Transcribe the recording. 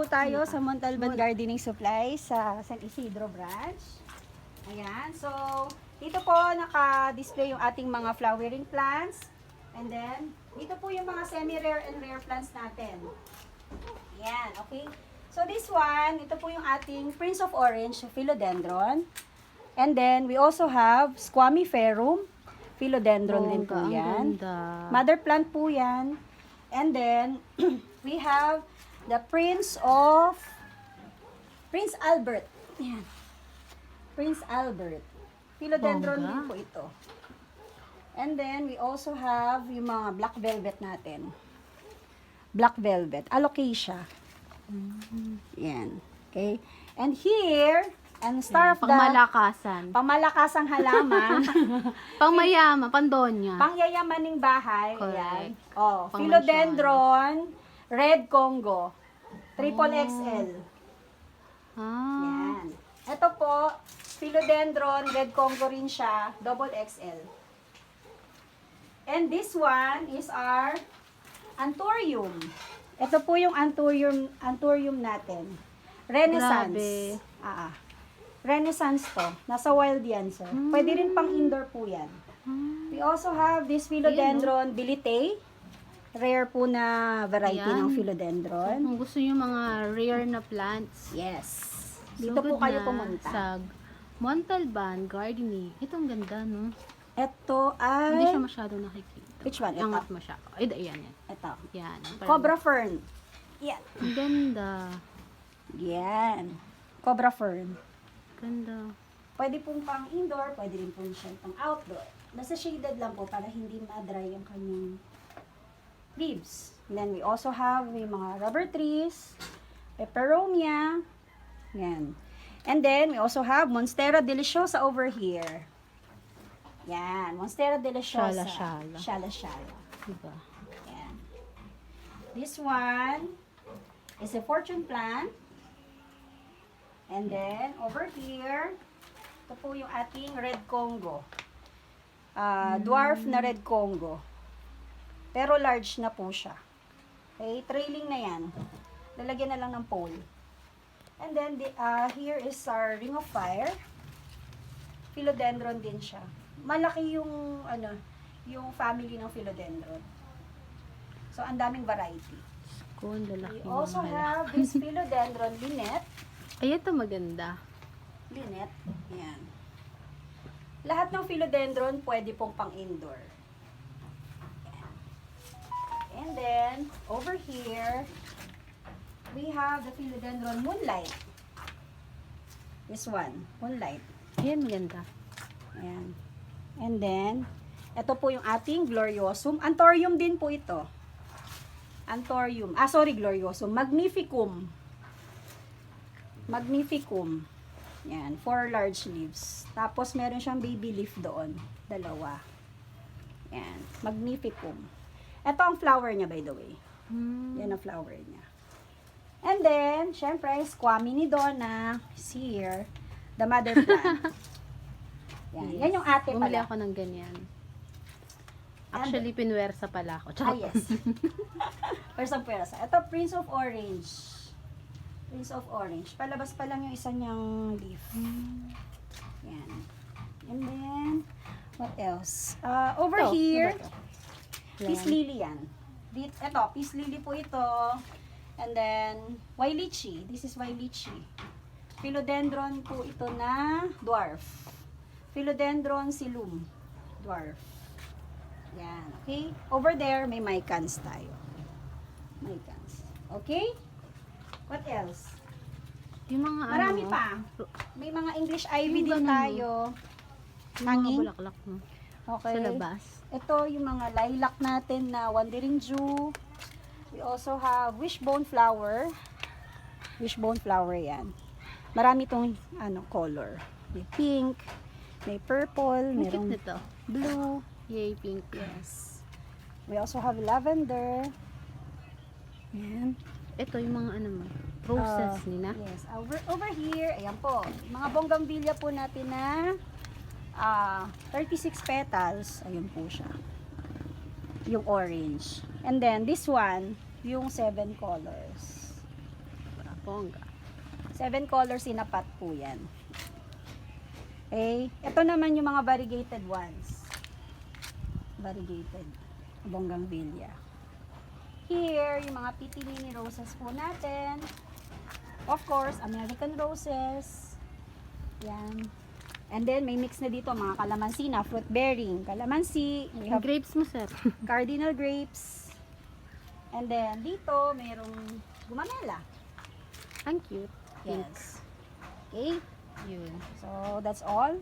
tayo sa MONTALBAN Gardening Supply sa San Isidro branch. Ayan. So, dito po naka-display yung ating mga flowering plants. And then, dito po yung mga semi-rare and rare plants natin. Ayan, okay. So, this one, ito po yung ating Prince of Orange, Philodendron. And then, we also have Squamiferum, Philodendron din po yan. Mother plant po yan. And then, we have the Prince Albert. Ayan. Prince Albert. Philodendron din po ito. And then, we also have yung mga black velvet natin. Black velvet. Alocasia. Yan. Okay. And here, and star of the... Pangmalakasan. Pangmalakasang halaman. Pangmayama, pandonya. Pangyayamaning bahay. Ayan. Correct. Oh, Philodendron, Red Congo. Triple XL. Yan. Ito po, Philodendron, Red Congo rin siya, double XL. And this one is our Anthurium. Ito po yung Anthurium natin. Renaissance. Renaissance to. Nasa wild yan, sir. Pwede rin pang indoor po yan. We also have this Philodendron Bilite. Rare po na variety ng Philodendron. Kung gusto nyo mga rare na plants. Yes. Dito po kayo pumunta. Sa MONTALBAN Gardening. Ito ang ganda, no? Ito ay... Hindi siya masyado nakikita. Which one? Ito. Angat masyado. Ay, ayan yan. Ito. Yan. Cobra Fern. Yan. Ang ganda. Yan. Cobra Fern. Ganda. Pwede pong pang indoor, pwede rin pong siya pang outdoor. Nasa shaded lang po para hindi ma-dry yung kanyang leaves. And then we also have yung mga rubber trees, peperomia. Yan. And then we also have Monstera deliciosa over here. Yan. Monstera deliciosa. Shala-shala. Shala-shala. Diba? Yan. This one is a fortune plant. And then, over here, ito po yung ating Red Congo. Dwarf na Red Congo. Pero large na po siya. Okay, trailing na yan. Lalagyan na lang ng pole. And then, here is our Ring of Fire. Philodendron din siya. Malaki yung, yung family ng Philodendron. So, ang daming variety. We also have this Philodendron Linnet. Ay, ito maganda. Linnet. Yan. Lahat ng Philodendron pwede pong pang-indoor. Yan. And then, over here, we have the Philodendron Moonlight. This one, Moonlight. Ayan, maganda. Ayan. And then, ito po yung ating Gloriosum. Anthurium din po ito. Anthurium. Gloriosum. Magnificum. Magnificum. Yan, 4 large leaves. Tapos, meron siyang baby leaf doon. 2. Yan, Magnificum. Ito ang flower niya, by the way. Yan ang flower niya. And then, syempre, Squammy ni Donna is here. The mother plant. Yan, yan yung ate Bumili pala. ako ng ganyan. Actually, pinwersa pala ako. Yes. Pwersa. Ito, Prince of Orange. Prince of Orange. Palabas pa lang yung isa niyang leaf. Yan. And then, what else? Over here, peace lily yan. Ito, peace lily po ito. And then, Wailichi. This is Wailichi. Philodendron po ito na dwarf. Philodendron silum. Dwarf. Yan, okay? Over there, may mycans tayo. Mycans. Okay? What else? Yung mga Marami pa. May mga English ivy din ganun, tayo. Mga Hanging. bulaklak, no? Okay. Sa labas. Ito yung mga lilac natin na Wandering Jew. We also have wishbone flower. Wishbone flower yan. Marami itong color. May pink, may purple, Ang cute merong nito. blue. Yay, pink. Yes. We also have lavender. Yan. Ito yung mga roses nila. Yes. Over here, ayan po. Mga bonggambilya po natin na 36 petals. Ayun po siya. Yung orange. And then, this one, yung 7 colors. Bongga. 7 colors in a pot po yan. Okay. Ito naman yung mga variegated ones. Variegated. Bonggambilya. Here, yung mga pitilini roses po natin. Of course, American roses. Yan. And then, may mix na dito, mga kalamansi na, fruit bearing, kalamansi, we have Grapes mo, sir. cardinal grapes. And then, dito, mayroong gumamela. Ang cute. Pink. Yes. Okay. Yun. So, that's all.